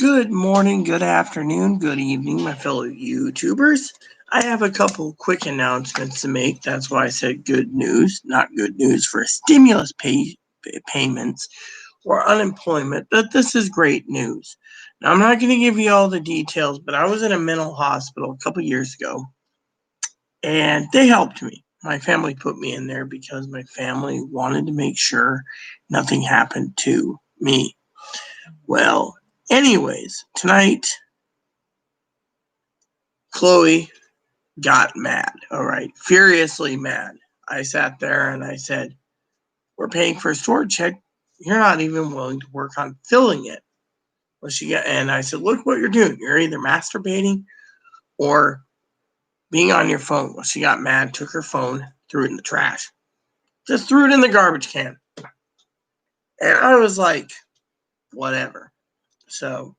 Good morning, good afternoon, good evening, my fellow YouTubers. I have a couple quick announcements to make. That's why I said good news, not good news for stimulus payments or unemployment, but this is great news. Now, I'm not going to give you all the details, but I was in a mental hospital a couple years ago, and they helped me. My family put me in there because my family wanted to make sure nothing happened to me. Well, anyways, tonight Chloe got mad, all right, furiously mad. I sat there and I said, we're paying for a storage shed. You're not even willing to work on filling it. Well, and I said, look what you're doing. You're either masturbating or being on your phone. Well, she got mad, took her phone, threw it in the trash. Just threw it in the garbage can. And I was like, whatever. So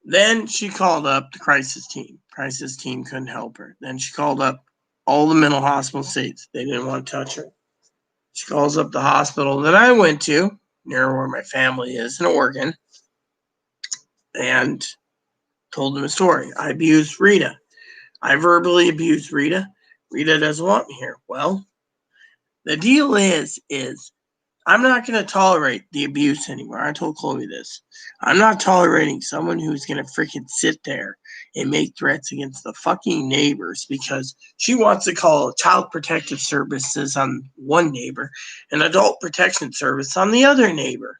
then she called up the crisis team. Crisis team couldn't help her. Then she called up all the mental hospital states. They didn't want to touch her. She calls up the hospital that I went to, near where my family is in Oregon, and told them a story. I abused Rita. I verbally abused Rita. Rita doesn't want me here. Well, the deal is I'm not going to tolerate the abuse anymore. I told Chloe this. I'm not tolerating someone who's going to freaking sit there and make threats against the fucking neighbors because she wants to call child protective services on one neighbor and adult protection service on the other neighbor.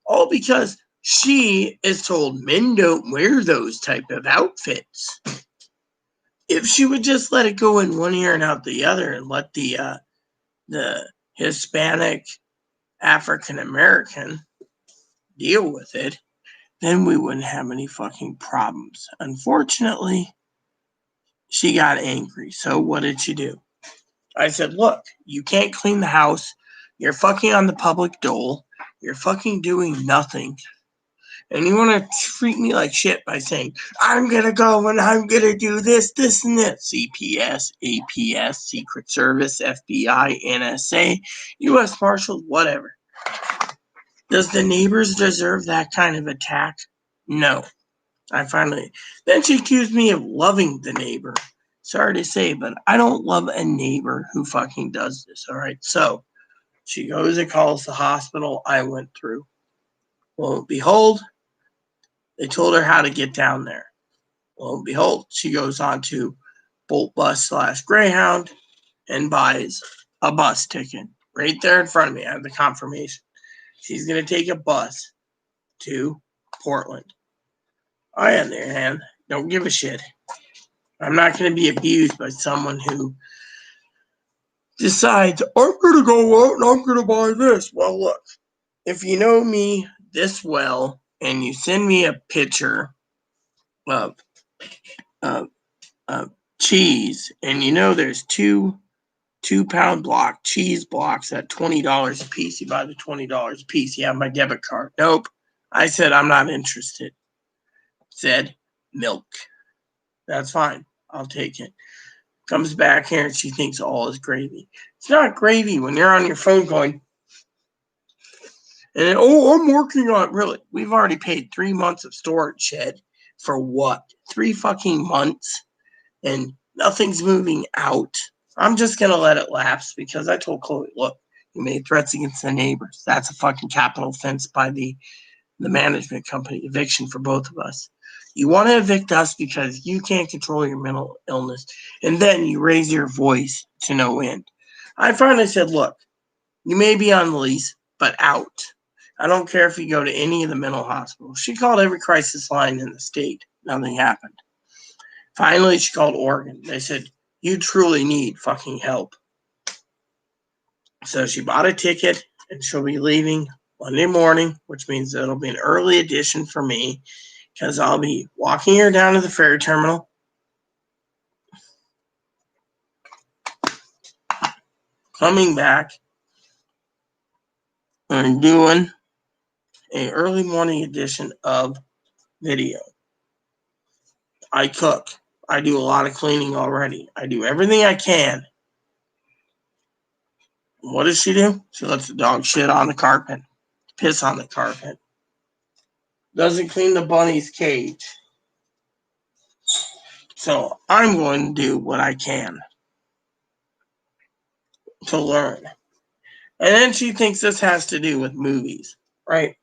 All because she is told men don't wear those type of outfits. If she would just let it go in one ear and out the other and let the Hispanic African American deal with it, then we wouldn't have any fucking problems. Unfortunately, she got angry. So what did she do? I said, look, you can't clean the house. You're fucking on the public dole. You're fucking doing nothing. And you want to treat me like shit by saying, I'm going to go and I'm going to do this, this, and this. CPS, APS, Secret Service, FBI, NSA, U.S. Marshals, whatever. Does the neighbors deserve that kind of attack? No. Then she accused me of loving the neighbor. Sorry to say, but I don't love a neighbor who fucking does this, all right? So she goes and calls the hospital I went through. Lo and behold, they told her how to get down there. Lo and behold, she goes on to Bolt Bus / Greyhound and buys a bus ticket right there in front of me. I have the confirmation. She's going to take a bus to Portland. I, on the other hand, don't give a shit. I'm not going to be abused by someone who decides, I'm going to go out and I'm going to buy this. Well, look, if you know me this well and you send me a picture of cheese and you know there's two 2-pound block cheese blocks at $20 a piece, you buy the $20 a piece, you have my debit card. Nope. I said, I'm not interested. Said, milk. That's fine. I'll take it. Comes back here and she thinks all is gravy. It's not gravy when you're on your phone going, and then, I'm working on it. Really, we've already paid 3 months of storage shed for what? 3 fucking months, and nothing's moving out. I'm just going to let it lapse because I told Chloe, look, you made threats against the neighbors. That's a fucking capital offense by the management company, eviction for both of us. You want to evict us because you can't control your mental illness, and then you raise your voice to no end. I finally said, look, you may be on the lease, but out. I don't care if you go to any of the mental hospitals. She called every crisis line in the state. Nothing happened. Finally, she called Oregon. They said, you truly need fucking help. So she bought a ticket, and she'll be leaving Monday morning, which means it'll be an early edition for me because I'll be walking her down to the ferry terminal, coming back, and doing an early morning edition of video. I cook. I do a lot of cleaning already. I do everything I can. What does she do? She lets the dog shit on the carpet. piss on the carpet. Doesn't clean the bunny's cage. So I'm going to do what I can to learn. And then she thinks this has to do with movies, right?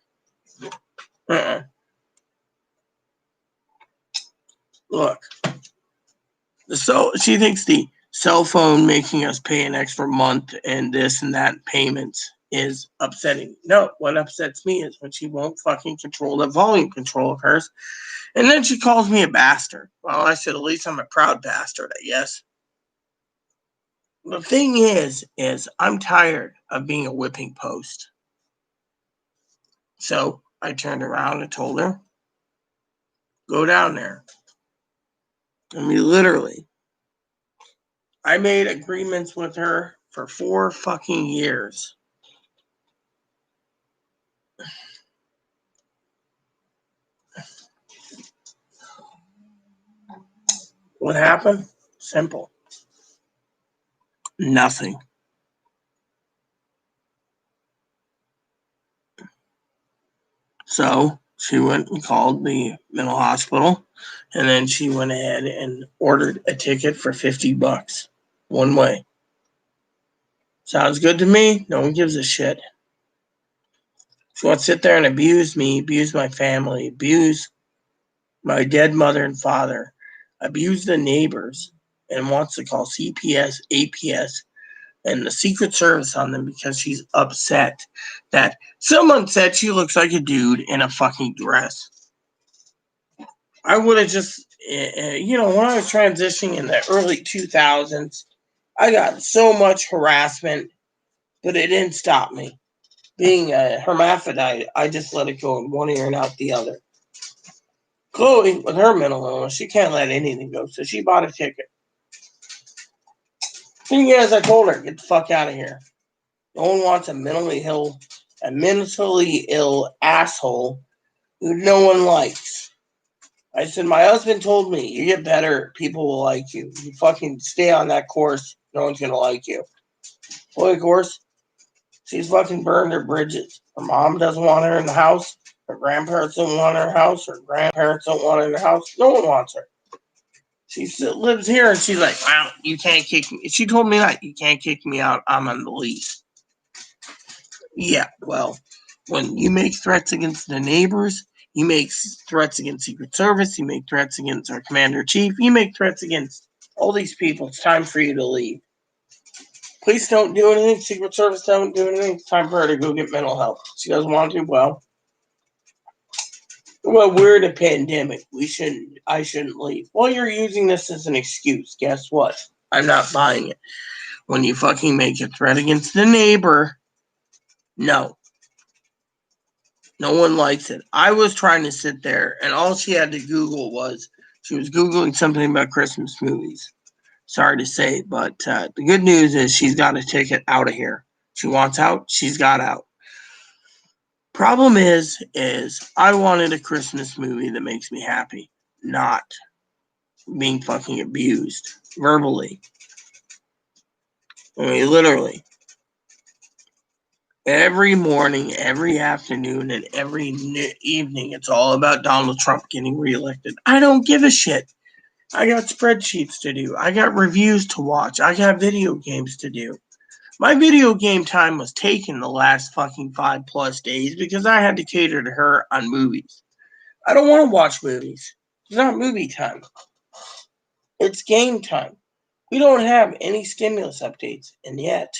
Look, so she thinks the cell phone making us pay an extra month and this and that payments is upsetting. No, what upsets me is when she won't fucking control the volume control of hers. And then she calls me a bastard. Well, I said, at least I'm a proud bastard, I guess. The thing is I'm tired of being a whipping post. So I turned around and told her, go down there. I mean, literally. I made agreements with her for 4 fucking years. What happened? Simple. Nothing. So she went and called the mental hospital, and then she went ahead and ordered a ticket for $50 one way. Sounds good to me. No one gives a shit. She wants to sit there and abuse me, abuse my family, abuse my dead mother and father, abuse the neighbors, and wants to call CPS, APS, and the Secret Service on them because she's upset that someone said she looks like a dude in a fucking dress. I would have just, when I was transitioning in the early 2000s, I got so much harassment, but it didn't stop me. Being a hermaphrodite, I just let it go in one ear and out the other. Chloe, with her mental illness, she can't let anything go, so she bought a ticket. Thing is, I told her, get the fuck out of here. No one wants a mentally ill asshole who no one likes. I said, my husband told me, you get better, people will like you. You fucking stay on that course, no one's gonna like you. Well, of course, she's fucking burned her bridges. Her mom doesn't want her in the house. Her grandparents don't want her in the house. Her grandparents don't want her in the house. No one wants her. She lives here, and she's like, wow, you can't kick me. She told me that, you can't kick me out. I'm on the lease. Yeah, well, when you make threats against the neighbors, you make threats against Secret Service, you make threats against our commander-in-chief, you make threats against all these people, it's time for you to leave. Police don't do anything, Secret Service don't do anything, it's time for her to go get mental health. She doesn't want to, well, we're in a pandemic. I shouldn't leave. Well, you're using this as an excuse. Guess what? I'm not buying it. When you fucking make a threat against the neighbor, no. No one likes it. I was trying to sit there, and all she had to Google was, she was Googling something about Christmas movies. Sorry to say, but the good news is she's got a ticket out of here. She wants out, she's got out. Problem is I wanted a Christmas movie that makes me happy, not being fucking abused verbally. I mean, literally. Every morning, every afternoon, and every evening, it's all about Donald Trump getting reelected. I don't give a shit. I got spreadsheets to do. I got reviews to watch. I got video games to do. My video game time was taken the last fucking 5+ days because I had to cater to her on movies. I don't want to watch movies. It's not movie time. It's game time. We don't have any stimulus updates, and yet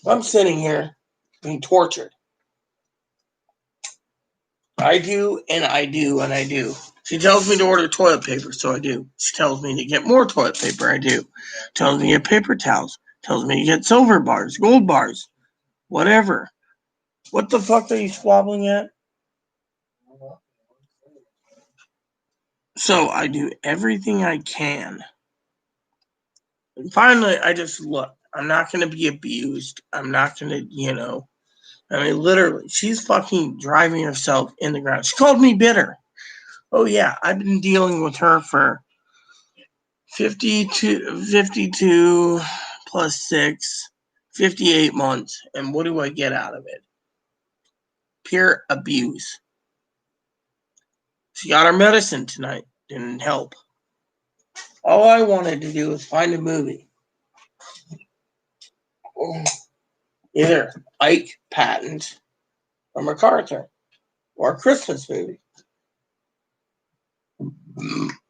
I'm sitting here being tortured. I do, and I do, and I do. She tells me to order toilet paper, so I do. She tells me to get more toilet paper, I do. Tells me to get paper towels. Tells me to get silver bars, gold bars, whatever. What the fuck are you squabbling at? So I do everything I can. And finally, I just look. I'm not going to be abused. I'm not going to, I mean, literally, she's fucking driving herself in the ground. She called me bitter. Oh, yeah, I've been dealing with her for 52 plus 6, 58 months. And what do I get out of it? pure abuse. She got her medicine tonight. Didn't help. All I wanted to do was find a movie. Either Ike Patent or MacArthur or a Christmas movie.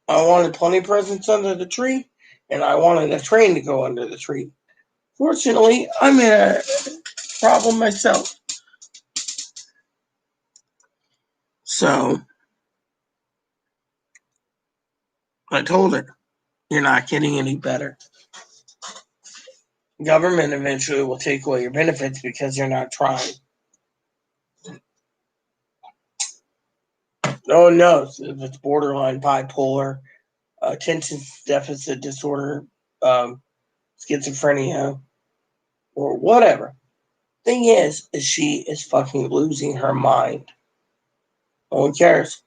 I wanted 20 presents under the tree, and I wanted a train to go under the tree. Fortunately, I'm in a problem myself. So I told her, you're not getting any better. Government eventually will take away your benefits because you're not trying. No one knows if it's borderline bipolar, attention deficit disorder, schizophrenia, or whatever. Thing is she is fucking losing her mind. No one cares.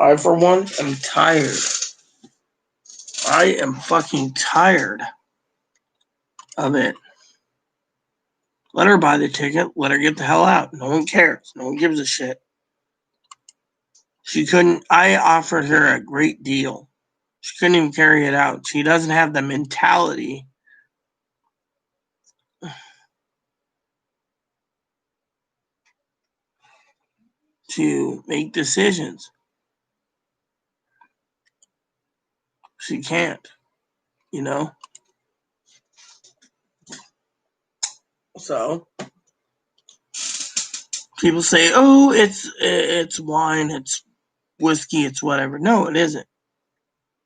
I, for one, am tired. I am fucking tired of it. Let her buy the ticket. Let her get the hell out. No one cares. No one gives a shit. She couldn't. I offered her a great deal. She couldn't even carry it out. She doesn't have the mentality to make decisions. She can't, you know? So people say, "Oh, it's wine, it's whiskey, it's whatever." No, it isn't.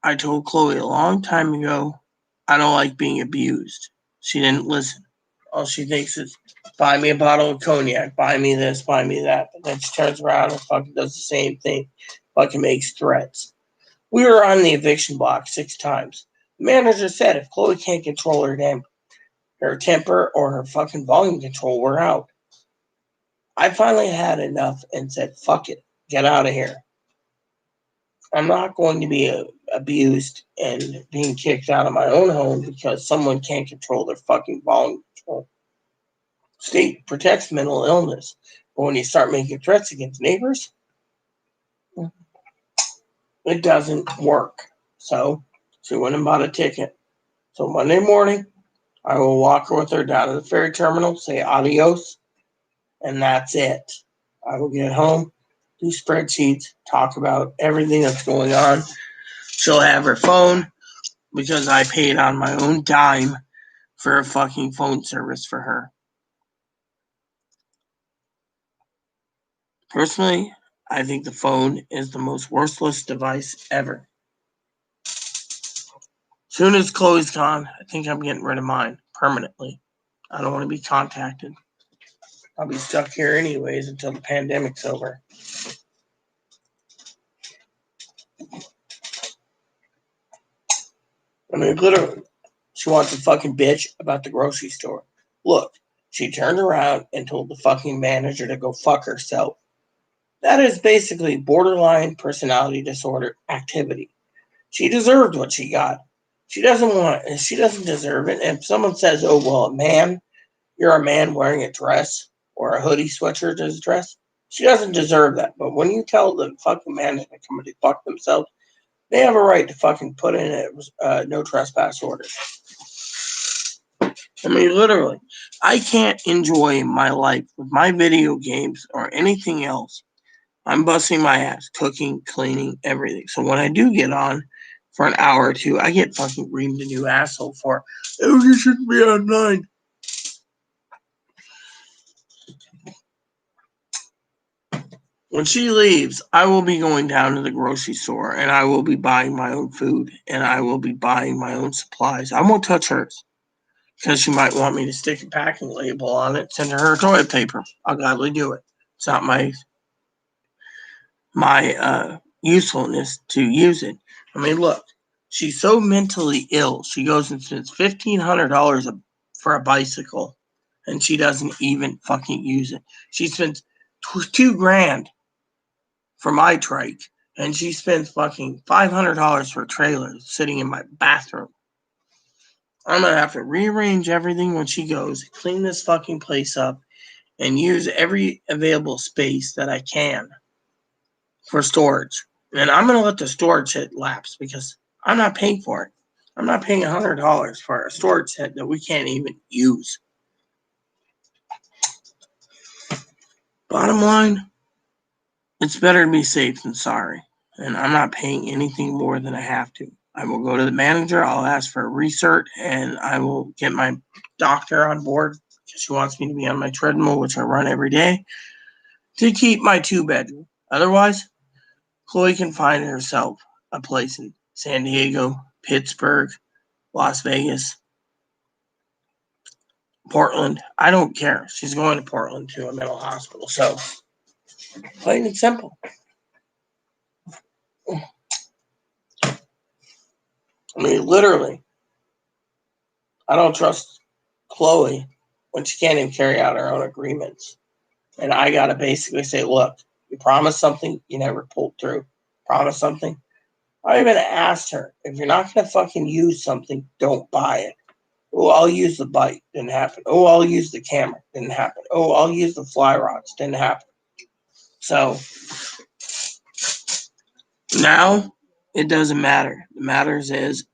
I told Chloe a long time ago, I don't like being abused. She didn't listen. All she thinks is, buy me a bottle of cognac, buy me this, buy me that. But then she turns around and fucking does the same thing. Fucking makes threats. We were on the eviction block 6 times. The manager said if Chloe can't control her temper or her fucking volume control, we're out. I finally had enough and said, fuck it, get out of here. I'm not going to be abused and being kicked out of my own home because someone can't control their fucking volume control. State protects mental illness, but when you start making threats against neighbors, it doesn't work. So she went and bought a ticket. So Monday morning, I will walk with her down to the ferry terminal, say adios, and that's it. I will get home, do spreadsheets, talk about everything that's going on. She'll have her phone because I paid on my own dime for a fucking phone service for her. Personally, I think the phone is the most worthless device ever. Soon as Chloe's gone, I think I'm getting rid of mine permanently. I don't want to be contacted. I'll be stuck here anyways until the pandemic's over. I mean, literally, she wants to fucking bitch about the grocery store. Look, she turned around and told the fucking manager to go fuck herself. That is basically borderline personality disorder activity. She deserved what she got. She doesn't deserve it. And if someone says, oh, well, a man, you're a man wearing a dress or a hoodie sweatshirt as a dress, she doesn't deserve that. But when you tell the fucking management company to fuck themselves, they have a right to fucking put in a no trespass order. I mean, literally, I can't enjoy my life with my video games or anything else. I'm busting my ass, cooking, cleaning, everything. So when I do get on for an hour or two, I get fucking reamed a new asshole for, oh, you shouldn't be online. When she leaves, I will be going down to the grocery store and I will be buying my own food and I will be buying my own supplies. I won't touch hers because she might want me to stick a packing label on it, send her toilet paper. I'll gladly do it. It's not my usefulness to use it. I mean, look, she's so mentally ill. She goes and spends $1,500 for a bicycle, and she doesn't even fucking use it. She spends $2,000 for my trike, and she spends fucking $500 for a trailer sitting in my bathroom. I'm gonna have to rearrange everything when she goes, clean this fucking place up, and use every available space that I can for storage. And I'm going to let the storage hit lapse because I'm not paying for it. I'm not paying $100 for a storage hit that we can't even use. Bottom line, it's better to be safe than sorry. And I'm not paying anything more than I have to. I will go to the manager, I'll ask for a recert, and I will get my doctor on board because she wants me to be on my treadmill, which I run every day, to keep my 2-bedroom. Otherwise, Chloe can find herself a place in San Diego, Pittsburgh, Las Vegas, Portland. I don't care. She's going to Portland to a mental hospital. So, plain and simple. I mean, literally, I don't trust Chloe when she can't even carry out her own agreements. And I got to basically say, look, you promised something, you never pulled through. Promise something. I even asked her, if you're not going to fucking use something, don't buy it. Oh, I'll use the bite. Didn't happen. Oh, I'll use the camera. Didn't happen. Oh, I'll use the fly rods. Didn't happen. So now it doesn't matter. The matters is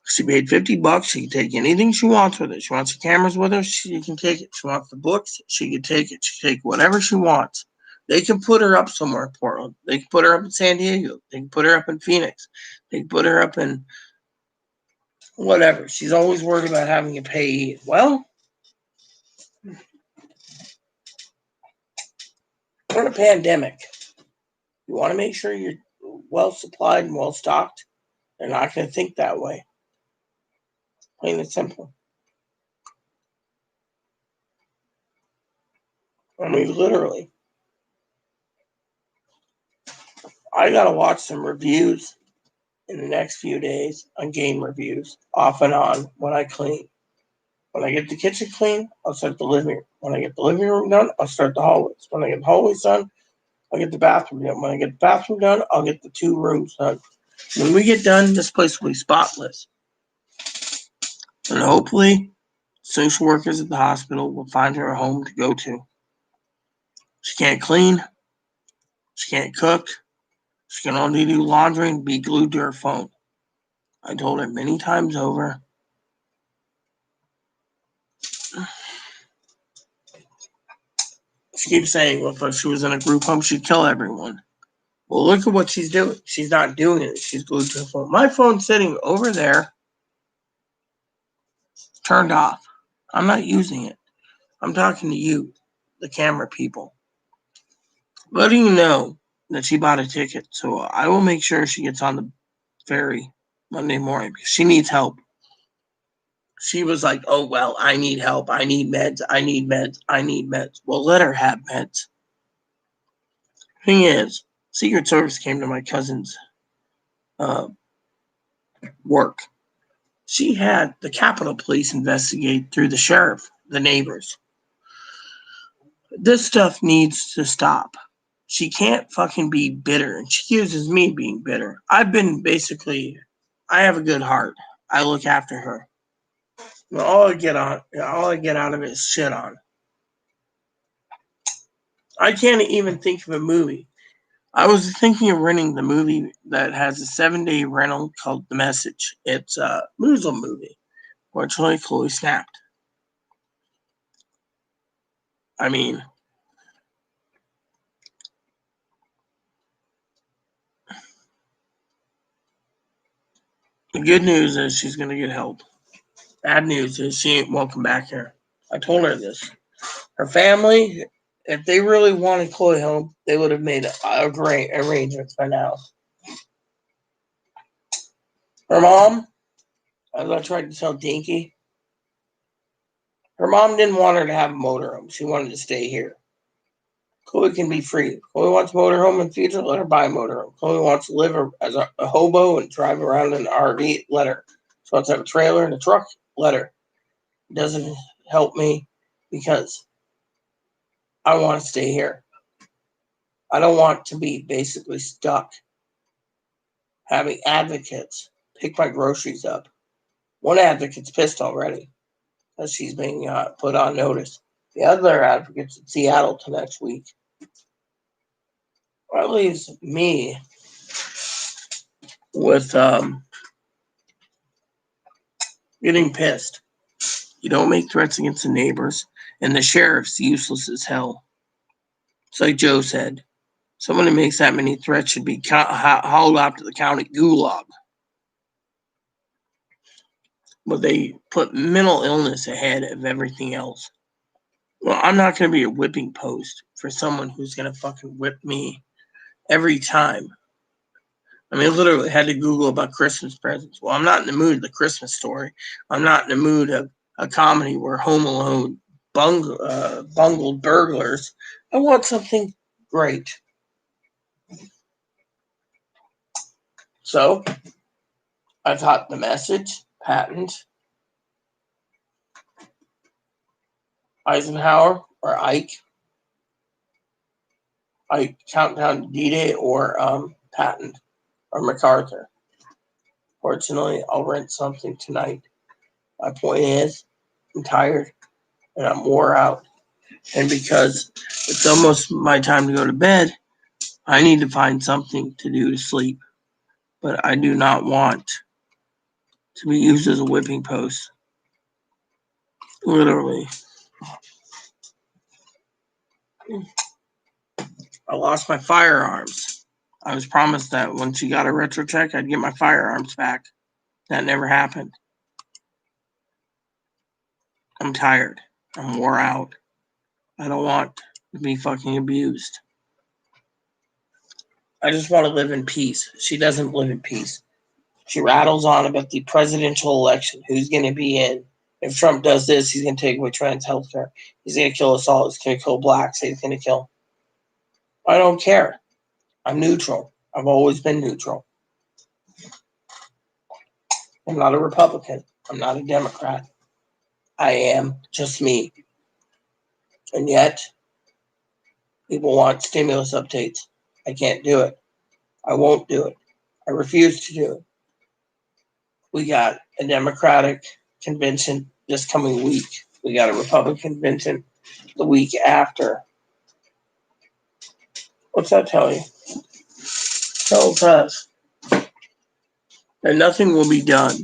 she paid $50. She can take anything she wants with it. She wants the cameras with her. She can take it. She wants the books. She can take it. She can take whatever she wants. They can put her up somewhere in Portland. They can put her up in San Diego. They can put her up in Phoenix. They can put her up in whatever. She's always worried about having to pay. Well, we're in a pandemic. You want to make sure you're well supplied and well stocked. They're not going to think that way. Plain and simple. I mean, literally. I got to watch some reviews in the next few days on game reviews, off and on, when I clean. When I get the kitchen clean, I'll start the living room. When I get the living room done, I'll start the hallways. When I get the hallways done, I'll get the bathroom done. When I get the bathroom done, I'll get the 2 rooms done. When we get done, this place will be spotless. And hopefully, social workers at the hospital will find her a home to go to. She can't clean. She can't cook. She can only do laundry and be glued to her phone. I told her many times over. She keeps saying, well, if she was in a group home, she'd kill everyone. Well, look at what she's doing. She's not doing it. She's glued to her phone. My phone's sitting over there, turned off. I'm not using it. I'm talking to you, the camera people, letting you know that she bought a ticket. So I will make sure she gets on the ferry Monday morning because she needs help. She was like, oh, well, I need help. I need meds. I need meds. I need meds. Well, let her have meds. Thing is, Secret Service came to my cousin's work. She had the Capitol Police investigate through the sheriff, the neighbors. This stuff needs to stop. She can't fucking be bitter, and she accuses me of being bitter. I have a good heart. I look after her. All I get out of it is shit on. I can't even think of a movie. I was thinking of renting the movie that has a 7-day rental called The Message. It's a Muslim movie. Fortunately, Chloe snapped. I mean, the good news is she's going to get help. Bad news is she ain't welcome back here. I told her this. Her family, if they really wanted Chloe home, they would have made arrangements by now. Her mom, as I tried to tell Dinky, her mom didn't want her to have a motorhome. She wanted to stay here. Chloe can be free. Chloe wants a motorhome in the future, let her buy a motorhome. Chloe wants to live as a hobo and drive around in an RV, let her. She wants to have a trailer and a truck, let her. It doesn't help me because I want to stay here. I don't want to be basically stuck having advocates pick my groceries up. One advocate's pissed already because she's being put on notice the other advocates in Seattle to next week. Or at least me with getting pissed. You don't make threats against the neighbors, and the sheriff's useless as hell. It's like Joe said. Someone who makes that many threats should be hauled out to the county gulag. But they put mental illness ahead of everything else. Well, I'm not going to be a whipping post for someone who's going to fucking whip me every time. I mean, I literally had to Google about Christmas presents. Well, I'm not in the mood of the Christmas Story. I'm not in the mood of a comedy where Home Alone bungled burglars. I want something great. So, I thought The Message, Patent, Eisenhower, or Ike, Countdown to D-Day, or Patent, or MacArthur. Fortunately, I'll rent something tonight. My point is, I'm tired and I'm wore out. And because it's almost my time to go to bed, I need to find something to do to sleep. But I do not want to be used as a whipping post. Literally. I lost my firearms. I was promised that once you got a retro check, I'd get my firearms back. That never happened. I'm tired. I'm wore out. I don't want to be fucking abused. I just want to live in peace. She doesn't live in peace. She rattles on about the presidential election, who's going to be in. If Trump does this, he's going to take away trans health care. He's going to kill us all. He's going to kill blacks. He's going to kill. I don't care. I'm neutral. I've always been neutral. I'm not a Republican. I'm not a Democrat. I am just me. And yet, people want stimulus updates. I can't do it. I won't do it. I refuse to do it. We got a Democratic convention this coming week. We got a Republican convention the week after. What's that tell you? Tells us that nothing will be done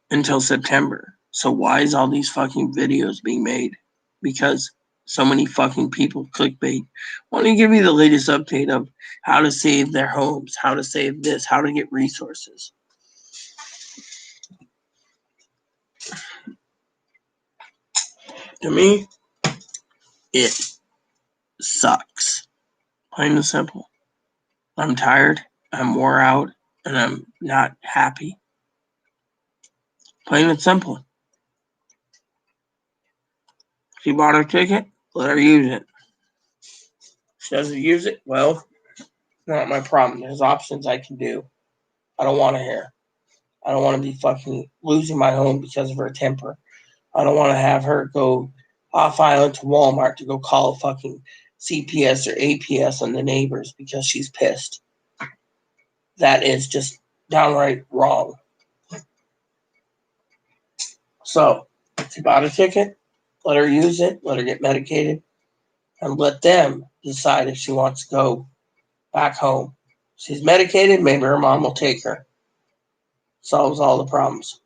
until September. So why is all these fucking videos being made? Because so many fucking people clickbait. Want to give you the latest update of how to save their homes, how to save this, how to get resources. To me, it sucks. Plain and simple. I'm tired, I'm wore out, and I'm not happy. Plain and simple. She bought her ticket, let her use it. She doesn't use it, well, not my problem. There's options I can do. I don't want to hear. I don't want to be fucking losing my home because of her temper. I don't want to have her go off island to Walmart to go call fucking CPS or APS on the neighbors because she's pissed. That is just downright wrong. So, she bought a ticket, let her use it, let her get medicated, and let them decide if she wants to go back home. She's medicated, maybe her mom will take her. Solves all the problems.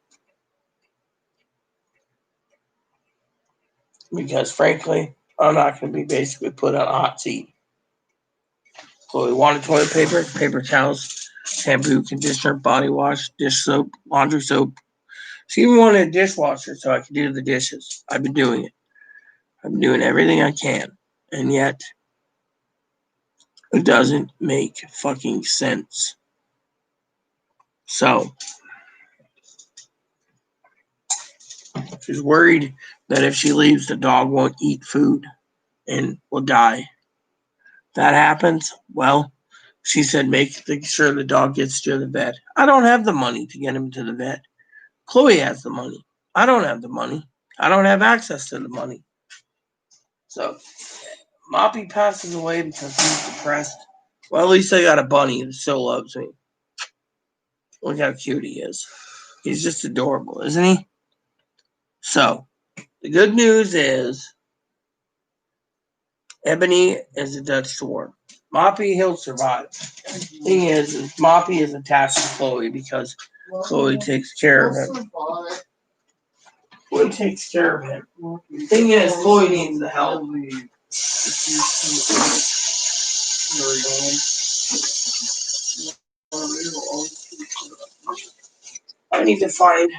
Because frankly, I'm not going to be basically put on a hot seat. So we wanted toilet paper, paper towels, shampoo, conditioner, body wash, dish soap, laundry soap. She even wanted a dishwasher so I could do the dishes. I've been doing it. I've been doing everything I can. And yet, it doesn't make fucking sense. So, she's worried that if she leaves, the dog won't eat food and will die. That happens, well, she said make sure the dog gets to the vet. I don't have the money to get him to the vet. Chloe has the money. I don't have the money. I don't have access to the money. So, Moppy passes away because he's depressed. Well, at least I got a bunny that still loves me. Look how cute he is. He's just adorable, isn't he? So, the good news is Ebony is a Dutch tour. Moppy, he'll survive. Thing is Moppy is attached to Chloe because Chloe takes care of him. Chloe takes care of him. Thing is, Chloe needs the help. I need to find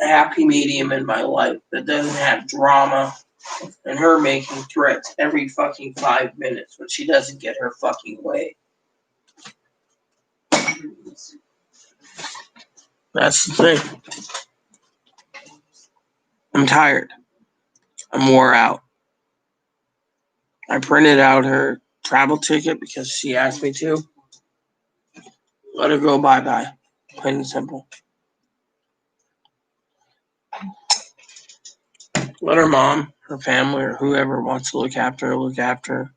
a happy medium in my life that doesn't have drama and her making threats every fucking 5 minutes when she doesn't get her fucking way. That's the thing. I'm tired. I'm wore out. I printed out her travel ticket because she asked me to. Let her go bye-bye. Plain and simple. Let her mom, her family, or whoever wants to look after her, look after her.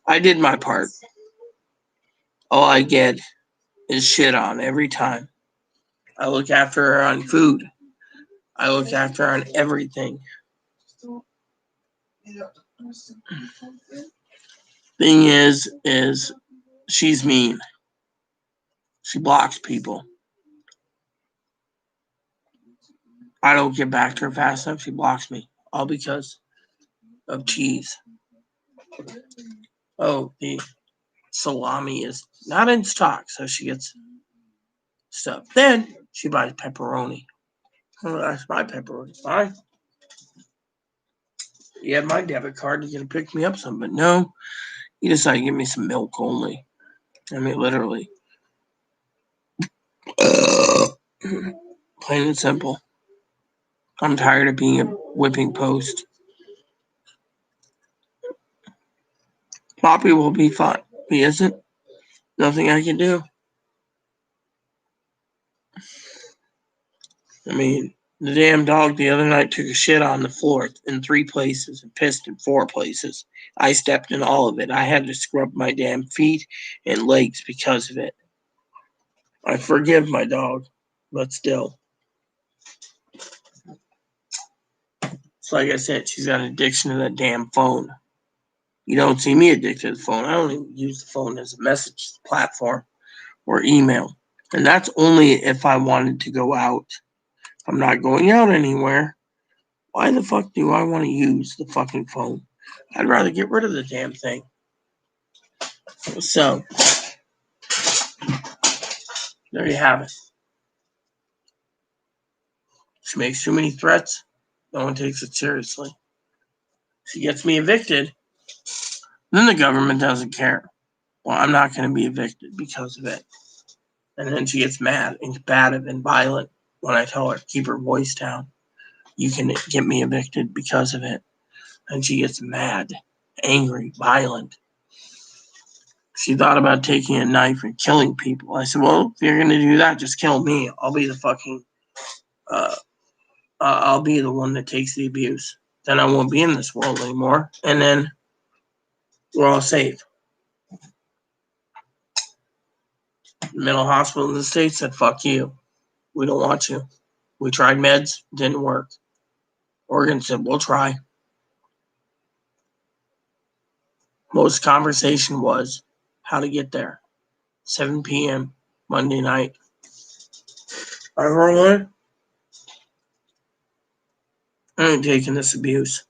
I did my part. All I get is shit on every time. I look after her on food. I look after her on everything. Thing is she's mean. She blocks people. I don't get back to her fast enough. She blocks me. All because of cheese. Oh, the salami is not in stock, so she gets stuff. Then she buys pepperoni. Oh, that's my pepperoni. Fine. You have my debit card to get to pick me up some, but no, you decided to give me some milk only. I mean, literally. Plain and simple. I'm tired of being a whipping post. Poppy will be fine. He isn't. Nothing I can do. I mean, the damn dog the other night took a shit on the floor in 3 places and pissed in 4 places. I stepped in all of it. I had to scrub my damn feet and legs because of it. I forgive my dog, but still. It's like I said, she's got an addiction to that damn phone. You don't see me addicted to the phone. I don't even use the phone as a message platform or email. And that's only if I wanted to go out. If I'm not going out anywhere, why the fuck do I want to use the fucking phone? I'd rather get rid of the damn thing. So, there you have it. She makes too many threats. No one takes it seriously. She gets me evicted. Then the government doesn't care. Well, I'm not going to be evicted because of it. And then she gets mad and combative and violent when I tell her to keep her voice down. You can get me evicted because of it. And she gets mad, angry, violent. She thought about taking a knife and killing people. I said, well, if you're going to do that, just kill me. I'll be the fucking, I'll be the one that takes the abuse. Then I won't be in this world anymore. And then we're all safe. The mental hospital in the States said, fuck you. We don't want you. We tried meds, didn't work. Oregon said, we'll try. Most conversation was how to get there. 7 p.m. Monday night. I ain't taking this abuse.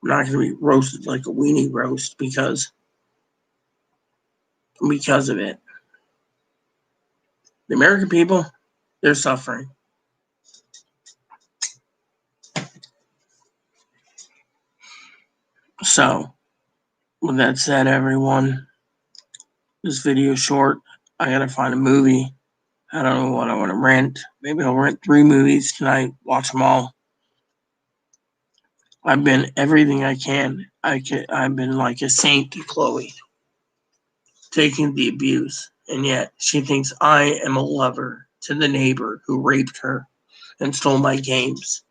I'm not going to be roasted like a weenie roast because of it. The American people, they're suffering. So, with that said, everyone, this video is short. I got to find a movie. I don't know what I want to rent. Maybe I'll rent 3 movies tonight, watch them all. I've been everything I can. I've been like a saint to Chloe, taking the abuse, and yet she thinks I am a lover to the neighbor who raped her and stole my games.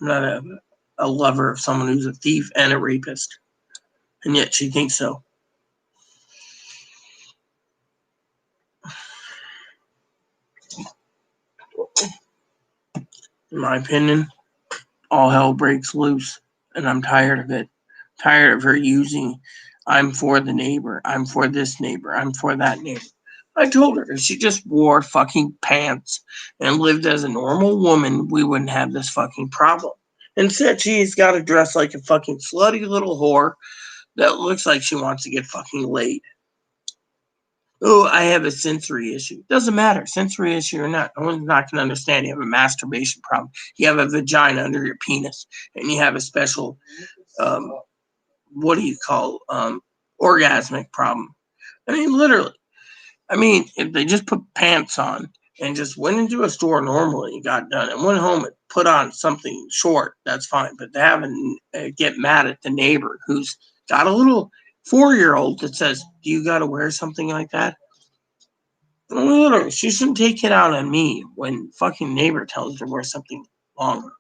I'm not a lover of someone who's a thief and a rapist, and yet she thinks so. In my opinion, all hell breaks loose, and I'm tired of it. Tired of her using, I'm for the neighbor, I'm for this neighbor, I'm for that neighbor. I told her if she just wore fucking pants and lived as a normal woman, we wouldn't have this fucking problem. Instead, she's got to dress like a fucking slutty little whore that looks like she wants to get fucking laid. Oh, I have a sensory issue. Doesn't matter, sensory issue or not. No one's not going to understand. You have a masturbation problem. You have a vagina under your penis, and you have a special, what do you call, orgasmic problem. I mean, literally. I mean, if they just put pants on and just went into a store normally and got done and went home and put on something short, that's fine. But to have get mad at the neighbor who's got a little 4-year-old that says, "Do you got to wear something like that?" Literally, she shouldn't take it out on me when fucking neighbor tells her to wear something longer.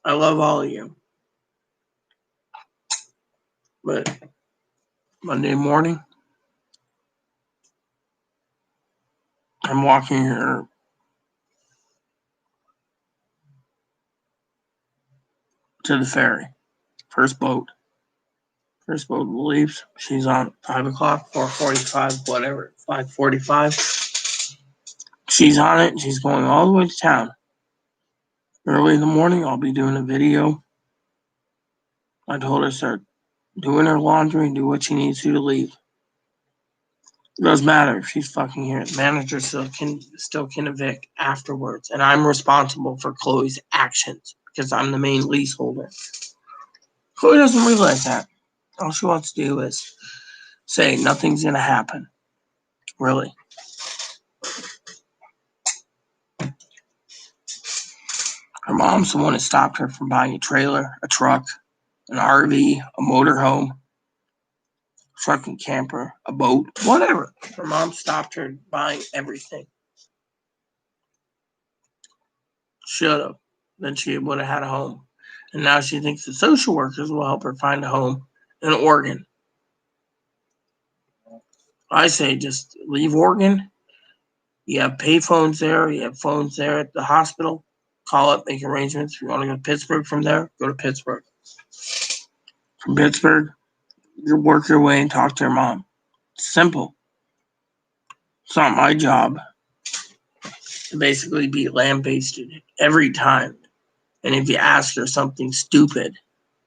I love all of you. But Monday morning, I'm walking her to the ferry. First boat leaves. She's on 5 o'clock, 4:45, whatever, 5:45. She's on it. She's going all the way to town. Early in the morning, I'll be doing a video. I told her to start doing her laundry and do what she needs to leave. It doesn't matter if she's fucking here. The manager still can evict afterwards, and I'm responsible for Chloe's actions because I'm the main leaseholder. Chloe doesn't realize that. All she wants to do is say nothing's gonna happen. Really. Her mom's the one that stopped her from buying a trailer, a truck, an RV, a motorhome, truck and camper, a boat, whatever. Her mom stopped her buying everything. Should have. Then she would have had a home. And now she thinks the social workers will help her find a home in Oregon. I say just leave Oregon. You have pay phones there. You have phones there at the hospital. Call up, make arrangements. If you want to go to Pittsburgh from there, go to Pittsburgh. From Pittsburgh, you work your way and talk to your mom. It's simple. It's not my job to basically be lambasted every time. And if you ask her something stupid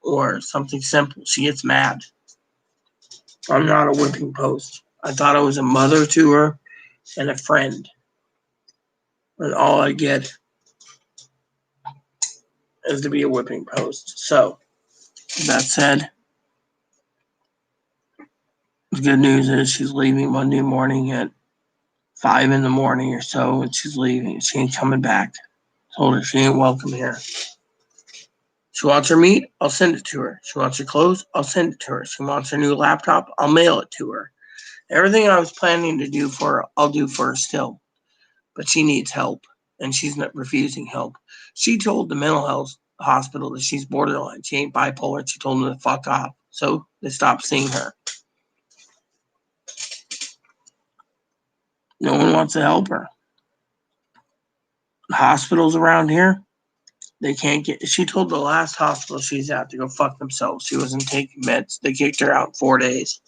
or something simple, she gets mad. I'm not a whipping post. I thought I was a mother to her and a friend. And all I get is to be a whipping post. So, that said, the good news is she's leaving Monday morning at 5 in the morning or so, and she's leaving. She ain't coming back. Told her she ain't welcome here. She wants her meat, I'll send it to her. She wants her clothes, I'll send it to her. She wants her new laptop, I'll mail it to her. Everything I was planning to do for her, I'll do for her still. But she needs help, and she's not refusing help. She told the mental health hospital that she's borderline. She ain't bipolar. She told them to fuck off. So they stopped seeing her. No one wants to help her. The hospitals around here, they can't get. She told the last hospital she's at to go fuck themselves. She wasn't taking meds. They kicked her out in 4 days.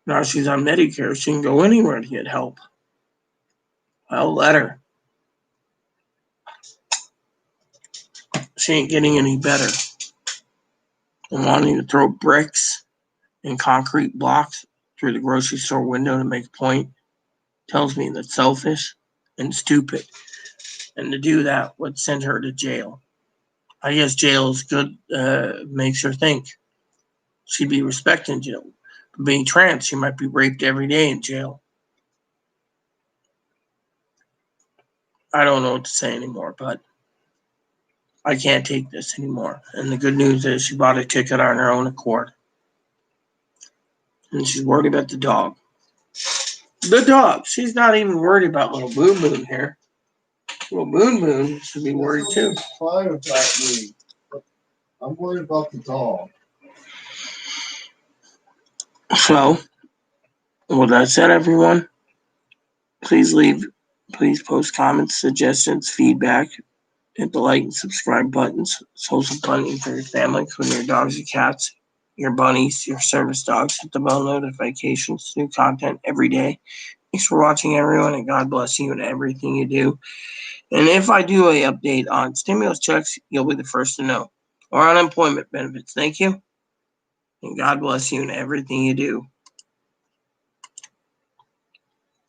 Now she's on Medicare. She can go anywhere to get help. Well, let her. She ain't getting any better. And wanting to throw bricks and concrete blocks through the grocery store window to make a point tells me that's selfish and stupid. And to do that would send her to jail. I guess jail is good, makes her think. She'd be respected in jail. But being trans, she might be raped every day in jail. I don't know what to say anymore, but I can't take this anymore. And the good news is she bought a ticket on her own accord. And she's worried about the dog. The dog. She's not even worried about little Boon Boon here. Little Boon Boon should be worried too. Fine about me. I'm worried about the dog. So, with that said, everyone, please leave Please post comments, suggestions, feedback. Hit the like and subscribe buttons. Social button for your family, including your dogs, your cats, your bunnies, your service dogs. Hit the bell notifications. New content every day. Thanks for watching, everyone, and God bless you in everything you do. And if I do a update on stimulus checks, you'll be the first to know. Or unemployment benefits. Thank you. And God bless you in everything you do.